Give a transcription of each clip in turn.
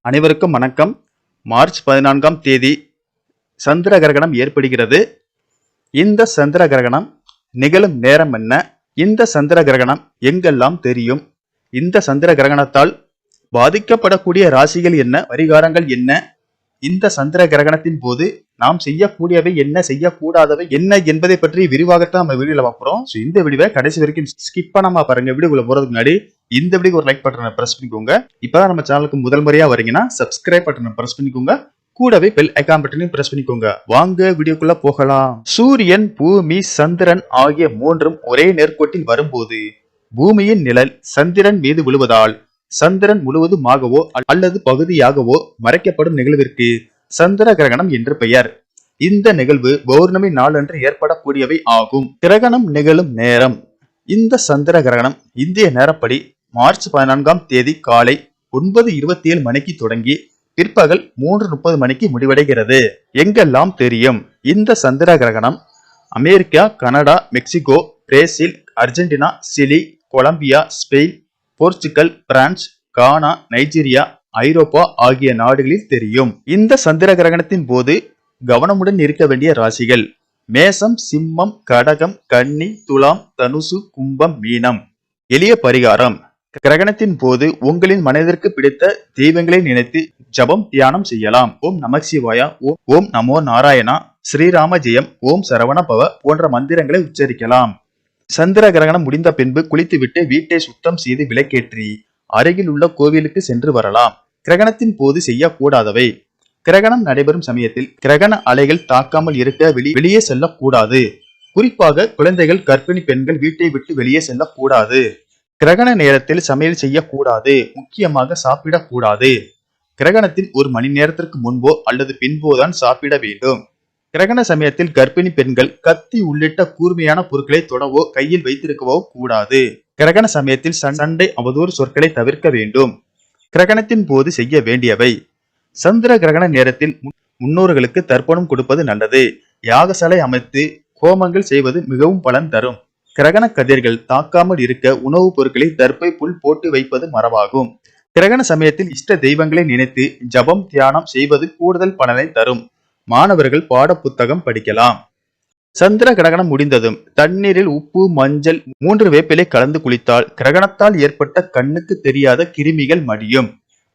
அனைவருக்கும் வணக்கம். மார்ச் 14ஆம் தேதி சந்திர கிரகணம் ஏற்படுகிறது. இந்த சந்திர கிரகணம் நிகழும் நேரம் என்ன? இந்த சந்திர கிரகணம் எங்கெல்லாம் தெரியும்? இந்த சந்திர கிரகணத்தால் பாதிக்கப்படக்கூடிய ராசிகள் என்ன? பரிகாரங்கள் என்ன? இந்த சந்திர கிரகணத்தின் போது நாம் செய்யக்கூடியவை என்ன, செய்யக்கூடாதவை என்ன என்பதை பற்றி விரிவாகத்தான் நம்ம வீடியோல பார்க்கிறோம். இந்த வீடியோவை கடைசி வரைக்கும் ஸ்கிப் பண்ணாம பாருங்க. வீடியோக்குள்ள போறதுக்கு முன்னாடி இந்த வீடியோக்கு ஒரு லைக் பட்டனை பிரஸ் பண்ணிக்கோங்க. இப்பதான் நம்ம சேனலுக்கு முதல் முறையா வரீங்கன்னா சப்ஸ்கிரைப் பட்டனை பிரஸ் பண்ணிக்கோங்க. கூடவே பெல் ஐகான் பட்டனையும் பிரஸ் பண்ணிக்கோங்க. வாங்க வீடியோக்குள்ள போகலாம். சூரியன், பூமி, சந்திரன் ஆகிய மூன்றும் ஒரே நேர்கோட்டில் வரும்போது பூமியின் நிழல் சந்திரன் மீது விழுவதால் சந்திரன் முழுவதுமாகவோ அல்லது பகுதியாகவோ மறைக்கப்படும் நிகழ்விற்கு சந்திர கிரகணம் என்று பெயர். இந்த நிகழ்வு பௌர்ணமி நாளன்று ஏற்படக்கூடியவை ஆகும். கிரகணம் நிகழும் நேரம். இந்த சந்திர கிரகணம் இந்திய நேரப்படி மார்ச் 14ஆம் தேதி காலை 9:27 மணிக்கு தொடங்கி பிற்பகல் 3:30 மணிக்கு முடிவடைகிறது. எங்கெல்லாம் தெரியும்? இந்த சந்திர கிரகணம் America, Canada, Mexico, Brazil, Argentina, Chile, Colombia, Spain, Portugal, France, Ghana, Nigeria, Europe ஆகிய நாடுகளில் தெரியும். இந்த சந்திர கிரகணத்தின் போது கவனமுடன் இருக்க வேண்டிய ராசிகள்: மேசம், சிம்மம், கடகம், கன்னி, துலாம், தனுசு, கும்பம், மீனம். எளிய பரிகாரம்: கிரகணத்தின் போது உங்களின் மனதிற்கு பிடித்த தெய்வங்களை நினைத்து ஜபம், தியானம் செய்யலாம். ஓம் நம சிவாயா, ஓம் நமோ நாராயணா, ஸ்ரீராம ஜெயம், ஓம் சரவண பவ போன்ற மந்திரங்களை உச்சரிக்கலாம். சந்திர கிரகணம் முடிந்த பின்பு குளித்துவிட்டு வீட்டை சுத்தம் செய்து விளக்கேற்றி அருகில் உள்ள கோவிலுக்கு சென்று வரலாம். கிரகணத்தின் போது செய்யக்கூடாதவை: கிரகணம் நடைபெறும் சமயத்தில் கிரகண அலைகள் தாக்காமல் இருக்க வெளியே செல்லக்கூடாது. குறிப்பாக குழந்தைகள், கர்ப்பிணி பெண்கள் வீட்டை விட்டு வெளியே செல்லக்கூடாது. கிரகண நேரத்தில் சமையல் செய்யக்கூடாது. முக்கியமாக சாப்பிடக்கூடாது. கிரகணத்தின் 1 மணி நேரத்திற்கு முன்போ அல்லது பின்போதான் சாப்பிட வேண்டும். கிரகண சமயத்தில் கர்ப்பிணி பெண்கள் கத்தி உள்ளிட்ட கூர்மையான பொருட்களை தொடவோ கையில் வைத்திருக்கவோ கூடாது. கிரகண சமயத்தில் சண்டை, அவதூறு சொற்களை தவிர்க்க வேண்டும். கிரகணத்தின் போது செய்ய வேண்டியவை: சந்திர கிரகண நேரத்தில் முன்னோர்களுக்கு தர்ப்பணம் கொடுப்பது நல்லது. யாகசாலை அமைத்து ஹோமங்கள் செய்வது மிகவும் பலன் தரும். கிரகண கதிர்கள் தாக்காமல் இருக்க உணவுப் பொருட்களை தர்ப்பை புல் போட்டு வைப்பது மரபாகும். கிரகண சமயத்தில் இஷ்ட தெய்வங்களை நினைத்து ஜபம், தியானம் செய்வது கூடுதல் பலனை தரும். மாணவர்கள் பாட புத்தகம் படிக்கலாம். சந்திர கிரகணம் முடிந்ததும் தண்ணீரில் உப்பு, மஞ்சள், 3 வேப்பிலை கலந்து குளித்தால் கிரகணத்தால் ஏற்பட்ட கண்ணுக்கு தெரியாத கிருமிகள் மடியும்.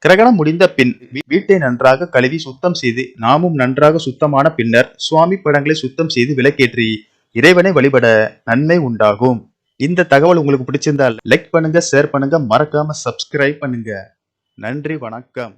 கிரகணம் முடிந்த பின் வீட்டை நன்றாக கழுவி சுத்தம் செய்து நாமும் நன்றாக சுத்தமான பின்னர் சுவாமி படங்களை சுத்தம் செய்து விளக்கேற்றி இறைவனை வழிபட நன்மை உண்டாகும். இந்த தகவல் உங்களுக்கு பிடிச்சிருந்தால் லைக் பண்ணுங்க, ஷேர் பண்ணுங்க, மறக்காம சப்ஸ்கிரைப் பண்ணுங்க. நன்றி, வணக்கம்.